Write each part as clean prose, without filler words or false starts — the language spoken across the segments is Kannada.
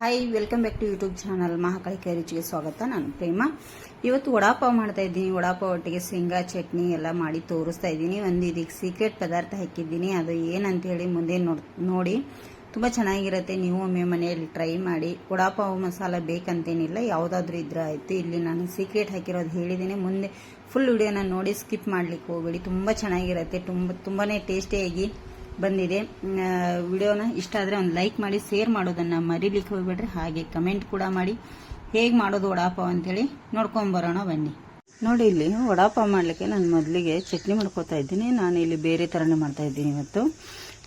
Hi, welcome back to YouTube channel Mahakali ಕೈ ರುಚಿಗೆ ಸ್ವಾಗತ. ನಾನು ಪ್ರೇಮ. ಇವತ್ತು ವಡಾಪಾವ್ ಮಾಡ್ತಾ ಇದ್ದೀನಿ. ವಡಾಪಾವ್ ಒಟ್ಟಿಗೆ ಶೇಂಗಾ ಚಟ್ನಿ ಎಲ್ಲ ಮಾಡಿ ತೋರಿಸ್ತಾ ಇದ್ದೀನಿ. ಒಂದು ಇದಕ್ಕೆ ಸೀಕ್ರೆಟ್ ಪದಾರ್ಥ ಹಾಕಿದ್ದೀನಿ. ಅದು ಏನಂತ ಹೇಳಿ ಮುಂದೆ ನೋಡಿ. ತುಂಬ ಚೆನ್ನಾಗಿರುತ್ತೆ. ನೀವು ಒಮ್ಮೆ ಮನೆಯಲ್ಲಿ ಟ್ರೈ ಮಾಡಿ. ವಡಾಪಾವ್ ಮಸಾಲ ಬೇಕಂತೇನಿಲ್ಲ, ಯಾವುದಾದ್ರೂ ಇದ್ರೆ ಆಯಿತು. ಇಲ್ಲಿ ನಾನು ಸೀಕ್ರೆಟ್ ಹಾಕಿರೋದು ಹೇಳಿದ್ದೀನಿ. ಮುಂದೆ ಫುಲ್ ವಿಡಿಯೋನ ನೋಡಿ, ಸ್ಕಿಪ್ ಮಾಡ್ಲಿಕ್ಕೆ ಹೋಗಬೇಡಿ. ತುಂಬ ಚೆನ್ನಾಗಿರುತ್ತೆ. ತುಂಬಾ ಟೇಸ್ಟಿಯಾಗಿ ಬಂದಿದೆ. ವಿಡಿಯೋನ ಇಷ್ಟ ಆದರೆ ಒಂದು ಲೈಕ್ ಮಾಡಿ, ಶೇರ್ ಮಾಡೋದನ್ನು ಮರಿಲಿಕ್ಕೆ ಹೋಗ್ಬೇಡ್ರಿ. ಹಾಗೆ ಕಮೆಂಟ್ ಕೂಡ ಮಾಡಿ ಹೇಗೆ ಮಾಡೋದು ವಡಾಪಾವ್ ಅಂತೇಳಿ ನೋಡ್ಕೊಂಬರೋಣ ಬನ್ನಿ. ನೋಡಿ, ಇಲ್ಲಿ ವಡಾಪಾವ್ ಮಾಡಲಿಕ್ಕೆ ನಾನು ಮೊದಲಿಗೆ ಚಟ್ನಿ ಮಾಡ್ಕೋತಾ ಇದ್ದೀನಿ. ನಾನು ಇಲ್ಲಿ ಬೇರೆ ಥರನೇ ಮಾಡ್ತಾ ಇದ್ದೀನಿ. ಇವತ್ತು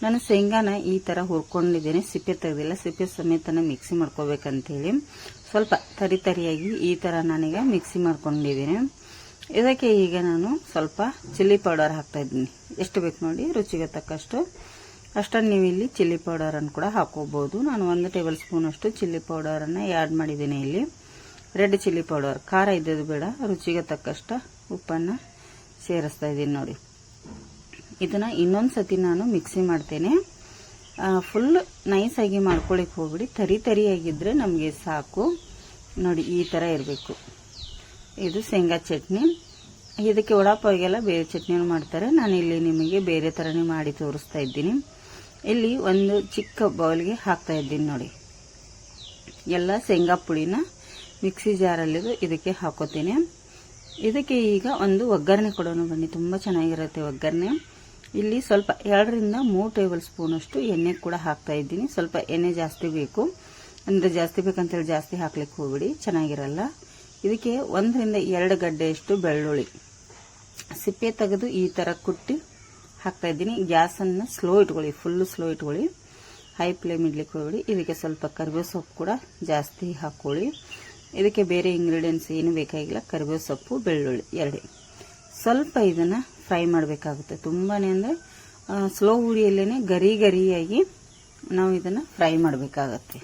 ನಾನು ಶೇಂಗಾನ ಈ ಥರ ಹುರ್ಕೊಂಡಿದ್ದೇನೆ. ಸಿಪ್ಪೆ ತೆಗೆದಿಲ್ಲ, ಸಿಪ್ಪೆ ಸಮೇತನ ಮಿಕ್ಸಿ ಮಾಡ್ಕೋಬೇಕಂತೇಳಿ ಸ್ವಲ್ಪ ತರಿಯಾಗಿ ಈ ಥರ ನಾನೀಗ ಮಿಕ್ಸಿ ಮಾಡ್ಕೊಂಡಿದ್ದೀನಿ. ಇದಕ್ಕೆ ಈಗ ನಾನು ಸ್ವಲ್ಪ ಚಿಲ್ಲಿ ಪೌಡರ್ ಹಾಕ್ತಾ ಇದ್ದೀನಿ. ಎಷ್ಟು ಬೇಕು ನೋಡಿ, ರುಚಿಗೆ ತಕ್ಕಷ್ಟು. ಅಷ್ಟನ್ನು ನೀವು ಇಲ್ಲಿ ಚಿಲ್ಲಿ ಪೌಡರನ್ನು ಕೂಡ ಹಾಕೋಬಹುದು. ನಾನು 1 ಟೇಬಲ್ ಸ್ಪೂನ್ ಅಷ್ಟು ಚಿಲ್ಲಿ ಪೌಡರನ್ನು ಆ್ಯಡ್ ಮಾಡಿದ್ದೀನಿ. ಇಲ್ಲಿ ರೆಡ್ ಚಿಲ್ಲಿ ಪೌಡರ್, ಖಾರ ಇದ್ದದ್ದು ಬೇಡ. ರುಚಿಗೆ ತಕ್ಕಷ್ಟು ಉಪ್ಪನ್ನು ಸೇರಿಸ್ತಾ ಇದ್ದೀನಿ. ನೋಡಿ, ಇದನ್ನು ಇನ್ನೊಂದು ಸತಿ ನಾನು ಮಿಕ್ಸಿ ಮಾಡ್ತೇನೆ. ಫುಲ್ ನೈಸಾಗಿ ಮಾಡ್ಕೊಳ್ಳಿಕ್ಕೆ ಹೋಗ್ಬಿಡಿ. ತರಿಯಾಗಿದ್ದರೆ ನಮಗೆ ಸಾಕು. ನೋಡಿ, ಈ ಥರ ಇರಬೇಕು. ಇದು ಶೇಂಗಾ ಚಟ್ನಿ. ಇದಕ್ಕೆ ವಡಾಪಾವಿಗೆಲ್ಲ ಬೇರೆ ಚಟ್ನಿಯನ್ನು ಮಾಡ್ತಾರೆ. ನಾನು ಇಲ್ಲಿ ನಿಮಗೆ ಬೇರೆ ಥರನೇ ಮಾಡಿ ತೋರಿಸ್ತಾ ಇದ್ದೀನಿ. ಇಲ್ಲಿ ಒಂದು ಚಿಕ್ಕ ಬೌಲ್ಗೆ ಹಾಕ್ತಾ ಇದ್ದೀನಿ. ನೋಡಿ, ಎಲ್ಲ ಶೇಂಗಾ ಪುಡಿನ ಮಿಕ್ಸಿ ಜಾರಲ್ಲಿದ್ದು ಇದಕ್ಕೆ ಹಾಕೋತೀನಿ. ಇದಕ್ಕೆ ಈಗ ಒಂದು ಒಗ್ಗರಣೆ ಕೊಡೋಣ ಬನ್ನಿ. ತುಂಬ ಚೆನ್ನಾಗಿರುತ್ತೆ ಒಗ್ಗರಣೆ. ಇಲ್ಲಿ ಸ್ವಲ್ಪ 2 ರಿಂದ 3 ಟೇಬಲ್ ಸ್ಪೂನ್ ಅಷ್ಟು ಎಣ್ಣೆ ಕೂಡ ಹಾಕ್ತಾ ಇದ್ದೀನಿ. ಸ್ವಲ್ಪ ಎಣ್ಣೆ ಜಾಸ್ತಿ ಬೇಕು, ಅಂದರೆ ಜಾಸ್ತಿ ಬೇಕಂತೇಳಿ ಜಾಸ್ತಿ ಹಾಕ್ಲಿಕ್ಕೆ ಹೋಗ್ಬಿಡಿ, ಚೆನ್ನಾಗಿರಲ್ಲ. ಇದಕ್ಕೆ 1 ರಿಂದ 2 ಗಡ್ಡೆಯಷ್ಟು ಬೆಳ್ಳುಳ್ಳಿ ಸಿಪ್ಪೆ ತೆಗೆದು ಈ ಥರ ಕುಟ್ಟಿ ಹಾಕ್ತಾ ಇದ್ದೀನಿ. ಗ್ಯಾಸನ್ನು ಸ್ಲೋ ಇಟ್ಕೊಳ್ಳಿ, ಫುಲ್ ಸ್ಲೋ ಇಟ್ಕೊಳ್ಳಿ, ಹೈ ಫ್ಲೇಮ್ ಇಡ್ಲಿಕ್ಕೆ ಹೋಗ್ಬಿಡಿ. ಇದಕ್ಕೆ ಸ್ವಲ್ಪ ಕರಿಬೇವು ಸೊಪ್ಪು ಕೂಡ ಜಾಸ್ತಿ ಹಾಕ್ಕೊಳ್ಳಿ. ಇದಕ್ಕೆ ಬೇರೆ ಇಂಗ್ರೀಡಿಯೆಂಟ್ಸ್ ಏನು ಬೇಕಾಗಿಲ್ಲ. ಕರಿಬೇವು ಸೊಪ್ಪು, ಬೆಳ್ಳುಳ್ಳಿ 2. ಸ್ವಲ್ಪ ಇದನ್ನು ಫ್ರೈ ಮಾಡಬೇಕಾಗುತ್ತೆ. ತುಂಬಾ ಅಂದರೆ ಸ್ಲೋ ಉರಿಯಲ್ಲೇ ಗರಿಯಾಗಿ ನಾವು ಇದನ್ನು ಫ್ರೈ ಮಾಡಬೇಕಾಗತ್ತೆ.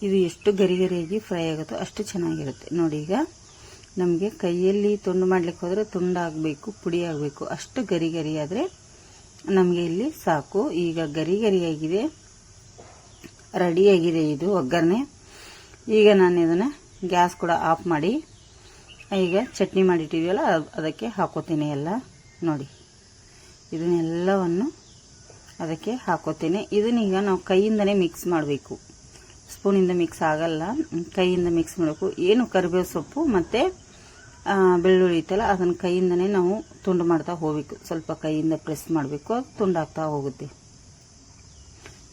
ಇದು ಎಷ್ಟು ಗರಿಯಾಗಿ ಫ್ರೈ ಆಗುತ್ತೋ ಅಷ್ಟು ಚೆನ್ನಾಗಿರುತ್ತೆ. ನೋಡಿ, ಈಗ ನಮಗೆ ಕೈಯಲ್ಲಿ ತುಂಡು ಮಾಡ್ಲಿಕ್ಕೆ ಹೋದರೆ ತುಂಡಾಗಬೇಕು, ಪುಡಿ ಆಗಬೇಕು. ಅಷ್ಟು ಗರಿ ಆದರೆ ನಮಗೆ ಇಲ್ಲಿ ಸಾಕು. ಈಗ ಗರಿಯಾಗಿದೆ, ರೆಡಿಯಾಗಿದೆ ಇದು ಒಗ್ಗರಣೆ. ಈಗ ನಾನು ಇದನ್ನು ಗ್ಯಾಸ್ ಕೂಡ ಆಫ್ ಮಾಡಿ ಈಗ ಚಟ್ನಿ ಮಾಡಿಟ್ಟಿದ್ದೀವಲ್ಲ ಅದಕ್ಕೆ ಹಾಕೋತೀನಿ ಎಲ್ಲ. ನೋಡಿ, ಇದನ್ನೆಲ್ಲವನ್ನು ಅದಕ್ಕೆ ಹಾಕೋತೀನಿ. ಇದನ್ನೀಗ ನಾವು ಕೈಯಿಂದನೇ ಮಿಕ್ಸ್ ಮಾಡಬೇಕು. ಸ್ಪೂನಿಂದ ಮಿಕ್ಸ್ ಆಗಲ್ಲ, ಕೈಯಿಂದ ಮಿಕ್ಸ್ ಮಾಡಬೇಕು. ಏನು ಕರಿಬೇವು ಸೊಪ್ಪು ಮತ್ತು ಬೆಳ್ಳುಳ್ಳಿ ಇತ್ತಲ್ಲ, ಅದನ್ನು ಕೈಯಿಂದನೇ ನಾವು ತುಂಡು ಮಾಡ್ತಾ ಹೋಗಬೇಕು. ಸ್ವಲ್ಪ ಕೈಯಿಂದ ಪ್ರೆಸ್ ಮಾಡಬೇಕು, ತುಂಡಾಗ್ತಾ ಹೋಗುತ್ತೆ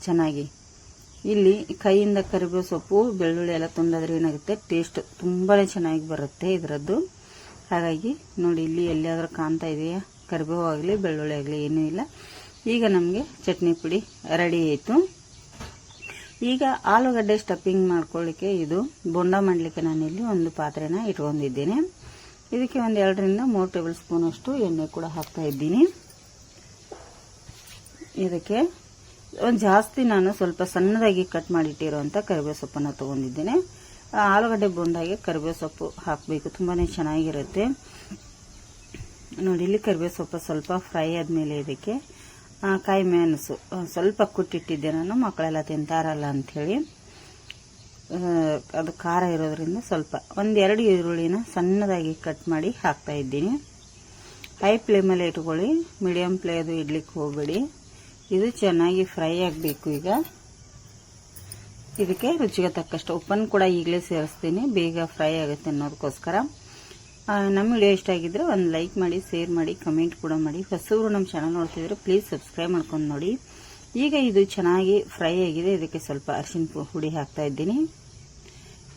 ಚೆನ್ನಾಗಿ. ಇಲ್ಲಿ ಕೈಯಿಂದ ಕರಿಬೇವು ಸೊಪ್ಪು ಬೆಳ್ಳುಳ್ಳಿ ಎಲ್ಲ ತುಂಡಾದ್ರೆ ಏನಾಗುತ್ತೆ, ಟೇಸ್ಟ್ ತುಂಬಾ ಚೆನ್ನಾಗಿ ಬರುತ್ತೆ ಇದರದ್ದು. ಹಾಗಾಗಿ ನೋಡಿ, ಇಲ್ಲಿ ಎಲ್ಲಿಯಾದ್ರೂ ಕಾಣ್ತಾ ಇದೆಯಾ, ಕರಿಬೇವು ಆಗಲಿ ಬೆಳ್ಳುಳ್ಳಿ ಆಗಲಿ ಏನೂ ಇಲ್ಲ. ಈಗ ನಮಗೆ ಚಟ್ನಿ ಪುಡಿ ರೆಡಿ ಆಯಿತು. ಈಗ ಆಲೂಗಡ್ಡೆ ಸ್ಟಫಿಂಗ್ ಮಾಡ್ಕೊಳ್ಳಿಕ್ಕೆ, ಇದು ಬೋಂಡ ಮಾಡಲಿಕ್ಕೆ ನಾನಿಲ್ಲಿ ಒಂದು ಪಾತ್ರೆನ ಇಟ್ಕೊಂಡಿದ್ದೇನೆ. ಇದಕ್ಕೆ ಒಂದು 2 ರಿಂದ 3 ಟೇಬಲ್ ಸ್ಪೂನ್ ಅಷ್ಟು ಎಣ್ಣೆ ಕೂಡ ಹಾಕ್ತಾ ಇದ್ದೀನಿ. ಇದಕ್ಕೆ ಒಂದು ಜಾಸ್ತಿ ನಾನು ಸ್ವಲ್ಪ ಸಣ್ಣದಾಗಿ ಕಟ್ ಮಾಡಿಟ್ಟಿರುವಂಥ ಕರಿಬೇವು ಸೊಪ್ಪನ್ನು ತೊಗೊಂಡಿದ್ದೇನೆ. ಆಲೂಗಡ್ಡೆ ಬೋಂಡಾಗೆ ಕರಿಬೇವು ಸೊಪ್ಪು ಹಾಕಬೇಕು, ತುಂಬಾ ಚೆನ್ನಾಗಿರುತ್ತೆ. ನೋಡಿ, ಇಲ್ಲಿ ಕರಿಬೇವು ಸೊಪ್ಪು ಸ್ವಲ್ಪ ಫ್ರೈ ಆದಮೇಲೆ ಇದಕ್ಕೆ ಕಾಯಿ ಮೆಣಸು ಸ್ವಲ್ಪ ಕುಟ್ಟಿಟ್ಟಿದ್ದೆ ನಾನು, ಮಕ್ಕಳೆಲ್ಲ ತಿಂತಾರಲ್ಲ ಅಂಥೇಳಿ. ಅದು ಖಾರ ಇರೋದ್ರಿಂದ ಸ್ವಲ್ಪ 1-2 ಈರುಳ್ಳಿನ ಸಣ್ಣದಾಗಿ ಕಟ್ ಮಾಡಿ ಹಾಕ್ತಾ ಇದ್ದೀನಿ. ಹೈ ಫ್ಲೇಮಲ್ಲಿ ಇಟ್ಕೊಳ್ಳಿ, ಮೀಡಿಯಂ ಫ್ಲೇಮ್ ಇಡ್ಲಿಕ್ಕೆ ಹೋಗಬೇಡಿ. ಇದು ಚೆನ್ನಾಗಿ ಫ್ರೈ ಆಗಬೇಕು. ಈಗ ಇದಕ್ಕೆ ರುಚಿಗೆ ತಕ್ಕಷ್ಟು ಉಪ್ಪನ್ನು ಕೂಡ ಈಗಲೇ ಸೇರಿಸ್ತೀನಿ, ಬೇಗ ಫ್ರೈ ಆಗುತ್ತೆ ಅನ್ನೋದಕ್ಕೋಸ್ಕರ. ನಮ್ಮ ವಿಡಿಯೋ ಇಷ್ಟ ಆಗಿದ್ರೆ ಒಂದು ಲೈಕ್ ಮಾಡಿ, ಶೇರ್ ಮಾಡಿ, ಕಮೆಂಟ್ ಕೂಡ ಮಾಡಿ. ಹೊಸವರು ನಮ್ಮ ಚಾನಲ್ ನೋಡ್ತಿದ್ರೆ ಪ್ಲೀಸ್ ಸಬ್ಸ್ಕ್ರೈಬ್ ಮಾಡ್ಕೊಂಡು ನೋಡಿ. ಈಗ ಇದು ಚೆನ್ನಾಗಿ ಫ್ರೈ ಆಗಿದೆ. ಇದಕ್ಕೆ ಸ್ವಲ್ಪ ಅರಿಶಿನ ಹುಡಿ ಹಾಕ್ತಾ ಇದ್ದೀನಿ.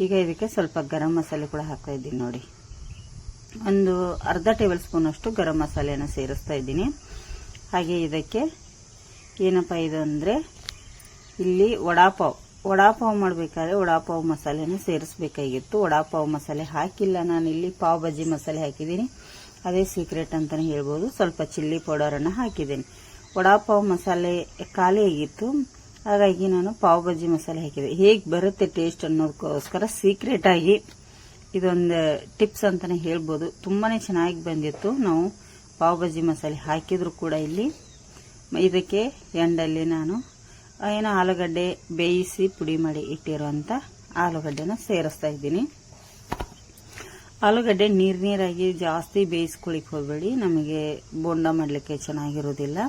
ಈಗ ಇದಕ್ಕೆ ಸ್ವಲ್ಪ ಗರಂ ಮಸಾಲೆ ಕೂಡ ಹಾಕ್ತಾ ಇದ್ದೀನಿ. ನೋಡಿ, ಒಂದು ಅರ್ಧ ಟೇಬಲ್ ಸ್ಪೂನ್ ಅಷ್ಟು ಗರಂ ಮಸಾಲೆಯನ್ನು ಸೇರಿಸ್ತಾ ಇದ್ದೀನಿ. ಹಾಗೆ ಇದಕ್ಕೆ ಏನಪ್ಪ ಇದು ಅಂದರೆ, ಇಲ್ಲಿ ವಡಾಪಾವ್ ಮಾಡಬೇಕಾದ್ರೆ ವಡಾಪಾವ್ ಮಸಾಲೆನ ಸೇರಿಸಬೇಕಾಗಿತ್ತು. ವಡಾಪಾವ್ ಮಸಾಲೆ ಹಾಕಿಲ್ಲ ನಾನಿಲ್ಲಿ, ಪಾವ್ ಭಾಜಿ ಮಸಾಲೆ ಹಾಕಿದ್ದೀನಿ. ಅದೇ ಸೀಕ್ರೆಟ್ ಅಂತಲೇ ಹೇಳ್ಬೋದು. ಸ್ವಲ್ಪ ಚಿಲ್ಲಿ ಪೌಡರನ್ನು ಹಾಕಿದ್ದೀನಿ. ವಡಾಪಾವ್ ಮಸಾಲೆ ಖಾಲಿ ಆಗಿತ್ತು, ಹಾಗಾಗಿ ನಾನು ಪಾವ್ ಭಾಜಿ ಮಸಾಲೆ ಹಾಕಿದೆ. ಹೇಗೆ ಬರುತ್ತೆ ಟೇಸ್ಟ್ ಅನ್ನೋದಕ್ಕೋಸ್ಕರ ಸೀಕ್ರೆಟ್ ಆಗಿ ಇದೊಂದು ಟಿಪ್ಸ್ ಅಂತಲೇ ಹೇಳ್ಬೋದು. ತುಂಬಾ ಚೆನ್ನಾಗಿ ಬಂದಿತ್ತು. ನಾವು ಪಾವ್ ಭಾಜಿ ಮಸಾಲೆ ಹಾಕಿದ್ರು ಕೂಡ ಇಲ್ಲಿ ಇದಕ್ಕೆ ಎಂಡಲ್ಲಿ ನಾನು ಏನು ಆಲೂಗಡ್ಡೆ ಬೇಯಿಸಿ ಪುಡಿ ಮಾಡಿ ಇಟ್ಟಿರುವಂಥ ಆಲೂಗಡ್ಡೆನ ಸೇರಿಸ್ತಾ ಇದ್ದೀನಿ. ಆಲೂಗಡ್ಡೆ ನೀರಾಗಿ ಜಾಸ್ತಿ ಬೇಯಿಸ್ಕೊಳ್ಳಿಕ್ಕೆ ಹೋಗಬೇಡಿ, ನಮಗೆ ಬೋಂಡ ಮಾಡಲಿಕ್ಕೆ ಚೆನ್ನಾಗಿರೋದಿಲ್ಲ.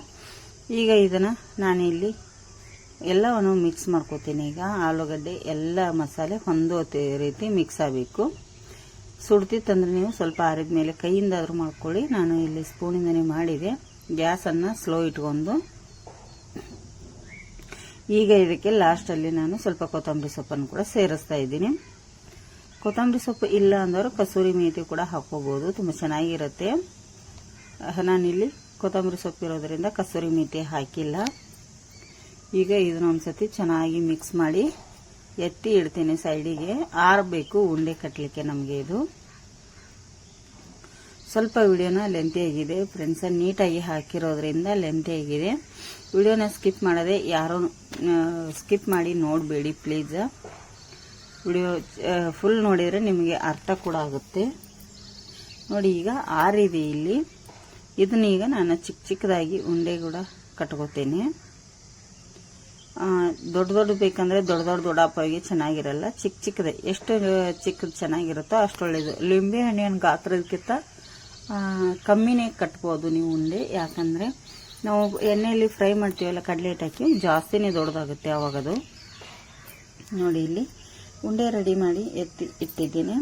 ಈಗ ಇದನ್ನು ನಾನಿಲ್ಲಿ ಎಲ್ಲವನ್ನು ಮಿಕ್ಸ್ ಮಾಡ್ಕೋತೀನಿ. ಈಗ ಆಲೂಗಡ್ಡೆ ಎಲ್ಲ ಮಸಾಲೆ ಹೊಂದೋ ರೀತಿ ಮಿಕ್ಸ್ ಆಗಬೇಕು. ಸುಡ್ತಿತ್ತಂದ್ರೆ ನೀವು ಸ್ವಲ್ಪ ಆರಿದ ಮೇಲೆ ಕೈಯಿಂದಾದರೂ ಮಾಡ್ಕೊಳ್ಳಿ. ನಾನು ಇಲ್ಲಿ ಸ್ಪೂನಿಂದನೇ ಮಾಡಿದೆ. ಗ್ಯಾಸನ್ನು ಸ್ಲೋ ಇಟ್ಕೊಂಡು ಈಗ ಇದಕ್ಕೆ ಲಾಸ್ಟಲ್ಲಿ ನಾನು ಸ್ವಲ್ಪ ಕೊತ್ತಂಬರಿ ಸೊಪ್ಪನ್ನು ಕೂಡ ಸೇರಿಸ್ತಾ ಇದ್ದೀನಿ. ಕೊತ್ತಂಬರಿ ಸೊಪ್ಪು ಇಲ್ಲ ಅಂದವರು ಕಸೂರಿ ಮೇಥಿ ಕೂಡ ಹಾಕೋಬಹುದು, ತುಂಬ ಚೆನ್ನಾಗಿರುತ್ತೆ. ನಾನಿಲ್ಲಿ ಕೊತ್ತಂಬರಿ ಸೊಪ್ಪು ಇರೋದ್ರಿಂದ ಕಸೂರಿ ಮೇಥಿ ಹಾಕಿಲ್ಲ. ಈಗ ಇದನ್ನ ಒಂದ್ಸತಿ ಚೆನ್ನಾಗಿ ಮಿಕ್ಸ್ ಮಾಡಿ ಎತ್ತಿ ಇಡ್ತೀನಿ ಸೈಡಿಗೆ. ಆರಬೇಕು ಉಂಡೆ ಕಟ್ಟಲಿಕ್ಕೆ ನಮಗೆ. ಇದು ಸ್ವಲ್ಪ ವಿಡಿಯೋನ ಲೆಂತಿ ಆಗಿದೆ ಫ್ರೆಂಡ್ಸ್, ನೀಟಾಗಿ ಹಾಕಿರೋದ್ರಿಂದ ಲೆಂತಿ ಆಗಿದೆ. ವಿಡಿಯೋನ ಸ್ಕಿಪ್ ಮಾಡದೆ ಯಾರು ಸ್ಕಿಪ್ ಮಾಡಿ ನೋಡಬೇಡಿ ಪ್ಲೀಸ್. ವಿಡಿಯೋ ಫುಲ್ ನೋಡಿದರೆ ನಿಮಗೆ ಅರ್ಥ ಕೂಡ ಆಗುತ್ತೆ. ನೋಡಿ ಈಗ ಆರಿದೆ ಇಲ್ಲಿ. ಇದನ್ನೀಗ ನಾನು ಚಿಕ್ಕದಾಗಿ ಉಂಡೆ ಕೂಡ ಕಟ್ಕೋತೇನೆ. ದೊಡ್ಡ ಬೇಕಂದ್ರೆ ದೊಡ್ಡ ಹಪ್ಪಗೆ ಚೆನ್ನಾಗಿರಲ್ಲ. ಚಿಕ್ಕದೇ ಎಷ್ಟು ಚಿಕ್ಕದು ಚೆನ್ನಾಗಿರುತ್ತೋ ಅಷ್ಟು ಒಳ್ಳೇದು. ಲಿಂಬೆ ಹಣ್ಣಿನ ಗಾತ್ರದಕ್ಕಿಂತ ಕಮ್ಮಿನೇ ಕಟ್ಬೋದು ನೀವು ಉಂಡೆ. ಯಾಕಂದ್ರೆ ನಾವು ಎಣ್ಣೆಯಲ್ಲಿ ಫ್ರೈ ಮಾಡ್ತೀವಲ್ಲ ಕಡಲೆ ಹಿಟ್ಟು ಹಾಕಿ, ಜಾಸ್ತಿನೇ ದೊಡ್ಡದಾಗುತ್ತೆ ಅವಾಗದು. ನೋಡಿ ಇಲ್ಲಿ ಉಂಡೆ ರೆಡಿ ಮಾಡಿ ಎತ್ತಿ ಇಟ್ಟಿದ್ದೀನಿ.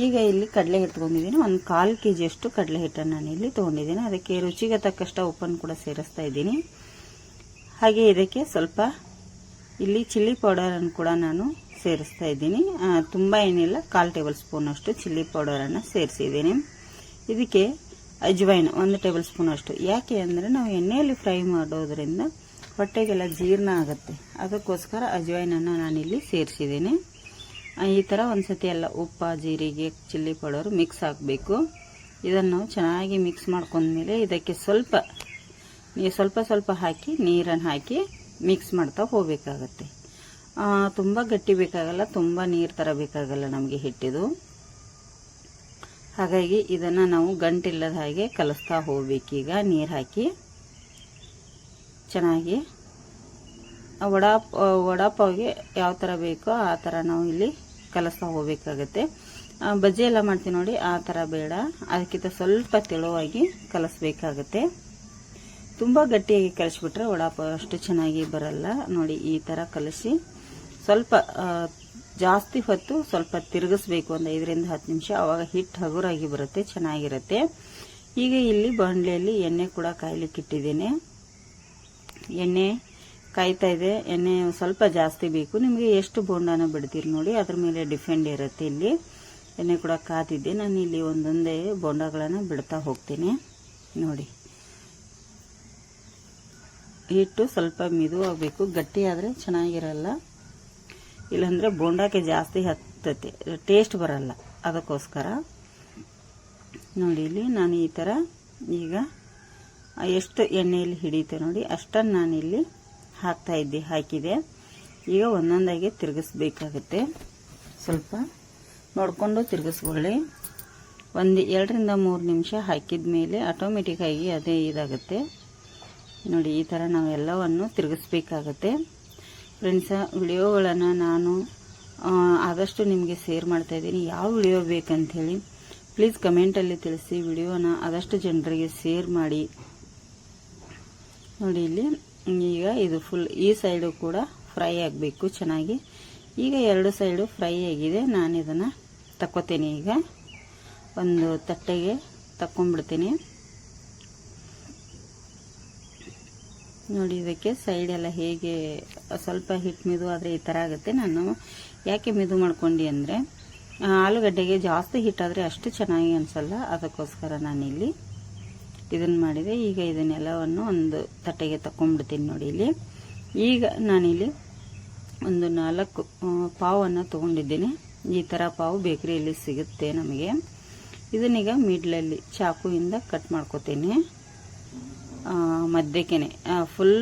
ಈಗ ಇಲ್ಲಿ ಕಡಲೆ ಹಿಟ್ಟು ತೊಗೊಂಡಿದ್ದೀನಿ. ಒಂದು 1/4 kg ಕಡಲೆ ಹಿಟ್ಟನ್ನು ನಾನು ಇಲ್ಲಿ ತೊಗೊಂಡಿದ್ದೀನಿ. ಅದಕ್ಕೆ ರುಚಿಗೆ ತಕ್ಕಷ್ಟ ಉಪ್ಪನ್ನು ಕೂಡ ಸೇರಿಸ್ತಾ ಇದ್ದೀನಿ. ಹಾಗೆ ಇದಕ್ಕೆ ಸ್ವಲ್ಪ ಇಲ್ಲಿ ಚಿಲ್ಲಿ ಪೌಡರನ್ನು ಕೂಡ ನಾನು ಸೇರಿಸ್ತಾ ಇದ್ದೀನಿ. ತುಂಬ ಏನಿಲ್ಲ, 1/4 ಟೇಬಲ್ ಸ್ಪೂನ್ ಅಷ್ಟು ಚಿಲ್ಲಿ ಪೌಡರನ್ನು ಸೇರಿಸಿದ್ದೀನಿ. ಇದಕ್ಕೆ ಅಜ್ವೈನ್ 1 ಟೇಬಲ್ ಸ್ಪೂನ್ ಅಷ್ಟು. ಯಾಕೆ ಅಂದರೆ ನಾವು ಎಣ್ಣೆಯಲ್ಲಿ ಫ್ರೈ ಮಾಡೋದ್ರಿಂದ ಹೊಟ್ಟೆಗೆಲ್ಲ ಜೀರ್ಣ ಆಗುತ್ತೆ, ಅದಕ್ಕೋಸ್ಕರ ಅಜ್ವೈನನ್ನು ನಾನಿಲ್ಲಿ ಸೇರಿಸಿದ್ದೀನಿ. ಈ ಥರ ಒಂದ್ಸತಿ ಎಲ್ಲ ಉಪ್ಪು, ಜೀರಿಗೆ, ಚಿಲ್ಲಿ ಪೌಡರ್ ಮಿಕ್ಸ್ ಆಗಬೇಕು. ಇದನ್ನು ನಾವು ಚೆನ್ನಾಗಿ ಮಿಕ್ಸ್ ಮಾಡ್ಕೊಂಡ್ಮೇಲೆ ಇದಕ್ಕೆ ಸ್ವಲ್ಪ ಹಾಕಿ ನೀರನ್ನು ಹಾಕಿ ಮಿಕ್ಸ್ ಮಾಡ್ತಾ ಹೋಗಬೇಕಾಗತ್ತೆ. ತುಂಬ ಗಟ್ಟಿ ಬೇಕಾಗಲ್ಲ, ತುಂಬ ನೀರು ಥರ ಬೇಕಾಗಲ್ಲ ನಮಗೆ ಹಿಟ್ಟಿದು. ಹಾಗಾಗಿ ಇದನ್ನು ನಾವು ಗಂಟಿಲ್ಲದ ಹಾಗೆ ಕಲಿಸ್ತಾ ಹೋಗ್ಬೇಕೀಗ ನೀರು ಹಾಕಿ ಚೆನ್ನಾಗಿ. ವಡಾಪಾವ್ಗೆ ಯಾವ ಥರ ಬೇಕೋ ಆ ಥರ ನಾವು ಇಲ್ಲಿ ಕಲಿಸ್ತಾ ಹೋಗಬೇಕಾಗತ್ತೆ. ಬಜ್ಜಿ ಎಲ್ಲ ಮಾಡ್ತೀವಿ ನೋಡಿ, ಆ ಥರ ಬೇಡ, ಅದಕ್ಕಿಂತ ಸ್ವಲ್ಪ ತೆಳುವಾಗಿ ಕಲಿಸ್ಬೇಕಾಗತ್ತೆ. ತುಂಬ ಗಟ್ಟಿಯಾಗಿ ಕಲಿಸ್ಬಿಟ್ರೆ ವಡಾಪಾವ್ ಅಷ್ಟು ಚೆನ್ನಾಗಿ ಬರಲ್ಲ. ನೋಡಿ ಈ ಥರ ಕಲಿಸಿ ಸ್ವಲ್ಪ ಜಾಸ್ತಿ ಹೊತ್ತು ಸ್ವಲ್ಪ ತಿರುಗಿಸ್ಬೇಕು, ಒಂದು 5 ರಿಂದ 10 ನಿಮಿಷ. ಆವಾಗ ಹಿಟ್ಟು ಹಗುರಾಗಿ ಬರುತ್ತೆ, ಚೆನ್ನಾಗಿರುತ್ತೆ. ಈಗ ಇಲ್ಲಿ ಬಾಣಲೆಯಲ್ಲಿ ಎಣ್ಣೆ ಕೂಡ ಕಾಯ್ಲಿಕ್ಕೆ ಇಟ್ಟಿದ್ದೇನೆ. ಎಣ್ಣೆ ಕಾಯ್ತಾ ಇದೆ. ಎಣ್ಣೆ ಸ್ವಲ್ಪ ಜಾಸ್ತಿ ಬೇಕು, ನಿಮಗೆ ಎಷ್ಟು ಬೋಂಡಾನ ಬಿಡ್ತೀರಿ ನೋಡಿ ಅದ್ರ ಮೇಲೆ ಡಿಪೆಂಡ್ ಇರುತ್ತೆ. ಇಲ್ಲಿ ಎಣ್ಣೆ ಕೂಡ ಕಾದಿದ್ದೆ. ನಾನು ಇಲ್ಲಿ ಒಂದೊಂದೇ ಬೋಂಡಗಳನ್ನು ಬಿಡ್ತಾ ಹೋಗ್ತೀನಿ. ನೋಡಿ ಹಿಟ್ಟು ಸ್ವಲ್ಪ ಮಿದುವಾಗಬೇಕು, ಗಟ್ಟಿ ಆದರೆ ಚೆನ್ನಾಗಿರಲ್ಲ, ಇಲ್ಲಾಂದರೆ ಬೋಂಡಕ್ಕೆ ಜಾಸ್ತಿ ಹತ್ತತೆ, ಟೇಸ್ಟ್ ಬರಲ್ಲ. ಅದಕ್ಕೋಸ್ಕರ ನೋಡಿ ಇಲ್ಲಿ ನಾನು ಈ ಥರ ಈಗ ಎಷ್ಟು ಎಣ್ಣೆಯಲ್ಲಿ ಹಿಡಿಯುತ್ತೆ ನೋಡಿ ಅಷ್ಟನ್ನು ನಾನಿಲ್ಲಿ ಹಾಕಿದೆ. ಈಗ ಒಂದೊಂದಾಗಿ ತಿರುಗಿಸ್ಬೇಕಾಗುತ್ತೆ. ಸ್ವಲ್ಪ ನೋಡಿಕೊಂಡು ತಿರುಗಿಸ್ಕೊಳ್ಳಿ. 2 ರಿಂದ 3 ನಿಮಿಷ ಹಾಕಿದ ಮೇಲೆ ಆಟೋಮೆಟಿಕ್ಕಾಗಿ ಅದೇ ಇದಾಗುತ್ತೆ. ನೋಡಿ ಈ ಥರ ನಾವೆಲ್ಲವನ್ನು ತಿರುಗಿಸ್ಬೇಕಾಗತ್ತೆ. ಫ್ರೆಂಡ್ಸ, ವಿಡಿಯೋಗಳನ್ನು ನಾನು ಆದಷ್ಟು ನಿಮಗೆ ಶೇರ್ ಮಾಡ್ತಾ ಇದ್ದೀನಿ. ಯಾವ ವಿಡಿಯೋ ಬೇಕಂಥೇಳಿ ಪ್ಲೀಸ್ ಕಮೆಂಟಲ್ಲಿ ತಿಳಿಸಿ. ವಿಡಿಯೋನ ಆದಷ್ಟು ಜನರಿಗೆ ಶೇರ್ ಮಾಡಿ. ನೋಡಿ ಇಲ್ಲಿ ಈಗ ಇದು ಫುಲ್ ಈ ಸೈಡು ಕೂಡ ಫ್ರೈ ಆಗಬೇಕು ಚೆನ್ನಾಗಿ. ಈಗ 2 ಸೈಡು ಫ್ರೈ ಆಗಿದೆ. ನಾನು ಇದನ್ನು ತಕ್ಕೋತೀನಿ. ಈಗ ಒಂದು ತಟ್ಟೆಗೆ ತಕ್ಕೊಂಡ್ಬಿಡ್ತೀನಿ. ನೋಡಿ ಇದಕ್ಕೆ ಸೈಡ್ ಎಲ್ಲ ಹೇಗೆ ಸ್ವಲ್ಪ ಹಿಟ್ಟು ಮಿದು ಆದರೆ ಈ ಥರ ಆಗುತ್ತೆ. ನಾನು ಯಾಕೆ ಮಿದು ಮಾಡ್ಕೊಂಡು ಅಂದರೆ ಆಲೂಗಡ್ಡೆಗೆ ಜಾಸ್ತಿ ಹಿಟ್ಟಾದರೆ ಅಷ್ಟು ಚೆನ್ನಾಗಿ ಅನಿಸಲ್ಲ, ಅದಕ್ಕೋಸ್ಕರ ನಾನಿಲ್ಲಿ ಇದನ್ನು ಮಾಡಿದೆ. ಈಗ ಇದನ್ನೆಲ್ಲವನ್ನು ಒಂದು ತಟ್ಟೆಗೆ ತಗೊಂಡ್ಬಿಡ್ತೀನಿ. ನೋಡಿ ಇಲ್ಲಿ ಈಗ ನಾನಿಲ್ಲಿ ಒಂದು 4 ಪಾವನ್ನು ತೊಗೊಂಡಿದ್ದೀನಿ. ಈ ಥರ ಪಾವು ಬೇಕರಿಯಲ್ಲಿ ಸಿಗುತ್ತೆ ನಮಗೆ. ಇದನ್ನೀಗ ಮಿಡ್ಲಲ್ಲಿ ಚಾಕುವಿಂದ ಕಟ್ ಮಾಡ್ಕೋತೀನಿ. ಮಧ್ಯಕ್ಕೆ ಫುಲ್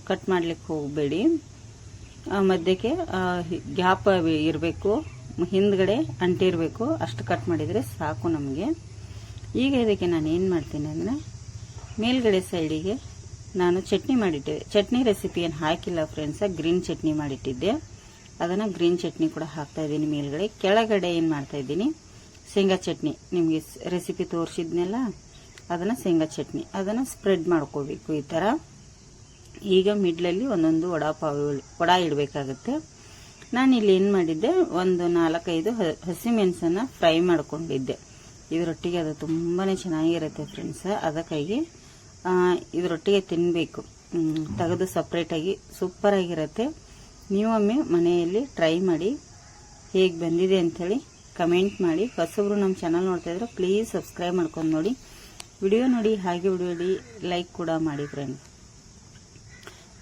ಕಟ್ ಮಾಡ್ಲಿಕ್ಕೆ ಹೋಗಬೇಡಿ, ಮಧ್ಯಕ್ಕೆ ಗ್ಯಾಪ್ ಇರಬೇಕು, ಹಿಂದ್ಗಡೆ ಅಂಟಿರಬೇಕು, ಅಷ್ಟು ಕಟ್ ಮಾಡಿದರೆ ಸಾಕು ನಮಗೆ. ಈಗ ಇದಕ್ಕೆ ನಾನು ಏನು ಮಾಡ್ತೀನಿ ಅಂದರೆ ಮೇಲ್ಗಡೆ ಸೈಡಿಗೆ ನಾನು ಚಟ್ನಿ ಮಾಡಿಟ್ಟಿದ್ದೆ. ಚಟ್ನಿ ರೆಸಿಪಿ ಏನು ಹಾಕಿಲ್ಲ ಫ್ರೆಂಡ್ಸ, ಗ್ರೀನ್ ಚಟ್ನಿ ಮಾಡಿಟ್ಟಿದ್ದೆ. ಅದನ್ನು ಗ್ರೀನ್ ಚಟ್ನಿ ಕೂಡ ಹಾಕ್ತಾ ಇದ್ದೀನಿ ಮೇಲ್ಗಡೆ. ಕೆಳಗಡೆ ಏನು ಮಾಡ್ತಾ ಇದ್ದೀನಿ, ಶೇಂಗಾ ಚಟ್ನಿ ನಿಮಗೆ ರೆಸಿಪಿ ತೋರಿಸಿದ್ನೆಲ್ಲ ಅದನ್ನು ಶೇಂಗಾ ಚಟ್ನಿ ಅದನ್ನು ಸ್ಪ್ರೆಡ್ ಮಾಡ್ಕೋಬೇಕು ಈ ಥರ. ಈಗ ಮಿಡ್ಲಲ್ಲಿ ಒಂದೊಂದು ವಡಾ ಇಡಬೇಕಾಗುತ್ತೆ. ನಾನಿಲ್ಲಿ ಏನು ಮಾಡಿದ್ದೆ, ಒಂದು 4-5 ಹಸಿಮೆಣಸನ್ನು ಫ್ರೈ ಮಾಡ್ಕೊಂಡಿದ್ದೆ. ಇದರೊಟ್ಟಿಗೆ ಅದು ತುಂಬಾ ಚೆನ್ನಾಗಿರುತ್ತೆ ಫ್ರೆಂಡ್ಸ್. ಅದಕ್ಕಾಗಿ ಇದರೊಟ್ಟಿಗೆ ತಿನ್ನಬೇಕು, ತೆಗೆದು ಸಪ್ರೇಟಾಗಿ ಸೂಪರಾಗಿರುತ್ತೆ. ನೀವೊಮ್ಮೆ ಮನೆಯಲ್ಲಿ ಟ್ರೈ ಮಾಡಿ, ಹೇಗೆ ಬಂದಿದೆ ಅಂಥೇಳಿ ಕಮೆಂಟ್ ಮಾಡಿ. ಹೊಸಬ್ರು ನಮ್ಮ ಚಾನಲ್ ನೋಡ್ತಾ ಇದ್ರೆ ಪ್ಲೀಸ್ ಸಬ್ಸ್ಕ್ರೈಬ್ ಮಾಡ್ಕೊಂಡು ನೋಡಿ, ವಿಡಿಯೋ ನೋಡಿ, ಹಾಗೆ ವಿಡಿಯೋ ಲೈಕ್ ಕೂಡ ಮಾಡಿ ಫ್ರೆಂಡ್ಸ್.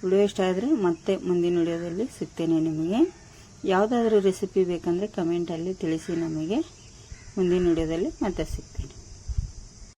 ವಿಡಿಯೋ ಇಷ್ಟ ಆದರೆ ಮತ್ತೆ ಮುಂದಿನ ವಿಡಿಯೋದಲ್ಲಿ ಸಿಗ್ತೇನೆ ನಿಮಗೆ. ಯಾವುದಾದ್ರೂ ರೆಸಿಪಿ ಬೇಕಂದರೆ ಕಮೆಂಟಲ್ಲಿ ತಿಳಿಸಿ, ನಮಗೆ ಮುಂದಿನ ವಿಡಿಯೋದಲ್ಲಿ ಮತ್ತೆ ಸಿಗ್ತೇನೆ.